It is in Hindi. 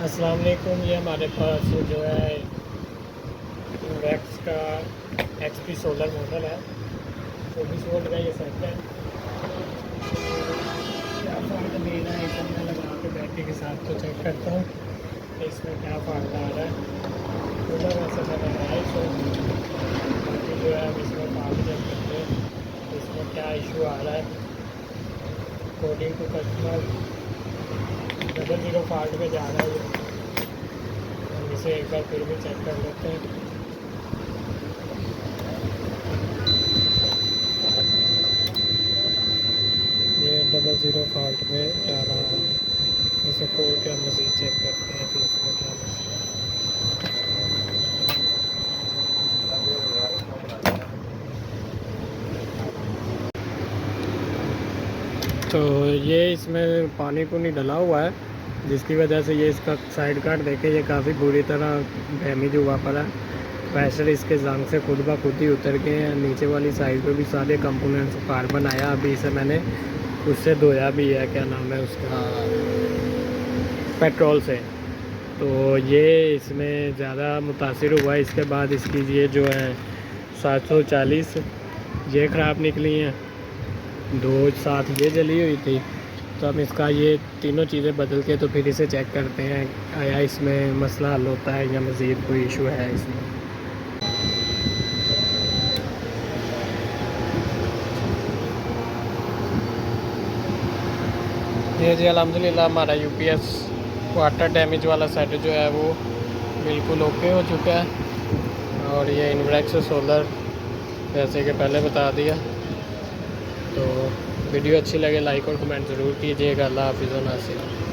अस्सलाम वालेकुम। ये हमारे पास जो है वैक्स का एक्सपी सोलर मॉडल है। 24 वोल्ट का ये सेट है। क्या फ़ाल्ट दे रहा है, इसे मैं लगा के बैटरी के साथ तो चेक करता हूँ इसमें क्या फ़ाल्ट आ रहा है। कूलर वैसे लगा रहा है इसमें, बाकी जो है हम इसमें फ़ाल्ट चेक करते हैं इसमें क्या इशू आ रहा है। अकॉर्डिंग टू कस्टमर 00 फ़ाल्ट पे जा रहा है ये। हम इसे एक बार फिर भी चेक कर लेते हैं। ये 00 फ़ाल्ट पे जा रहा है। इसे खोल के हम मज़ीद चेक करते हैं कि इसमें क्या मसला है। तो ये इसमें पानी को नहीं डला हुआ है, जिसकी वजह से ये इसका साइड कार्ड देखे ये काफ़ी बुरी तरह डैमेज हुआ पड़ा है। प्रेशर इसके जंग से खुद ब खुद ही उतर गए हैं। नीचे वाली साइड पे भी सारे कंपोनेंट्स कार्बन आया। अभी इसे मैंने उससे धोया भी है, क्या नाम है उसका, पेट्रोल से। तो ये इसमें ज़्यादा मुतासिर हुआ है। इसके बाद इसकी ये जो है 740 ये ख़राब निकली हैं, 2 साथ ये जली हुई थी। तो हम इसका ये तीनों चीज़ें बदल के तो फिर इसे चेक करते हैं आया इसमें मसला हल होता है या मज़ीद कोई इशू है इसमें। ये जी अल्हम्दुलिल्लाह हमारा यूपीएस वाटर डैमेज वाला सेट जो है वो बिल्कुल ओके हो चुका है। और ये इनवैक्स सोलर जैसे कि पहले बता दिया। तो वीडियो अच्छी लगे लाइक और कमेंट ज़रूर कीजिएगा। अल्लाह हाफ़िज़।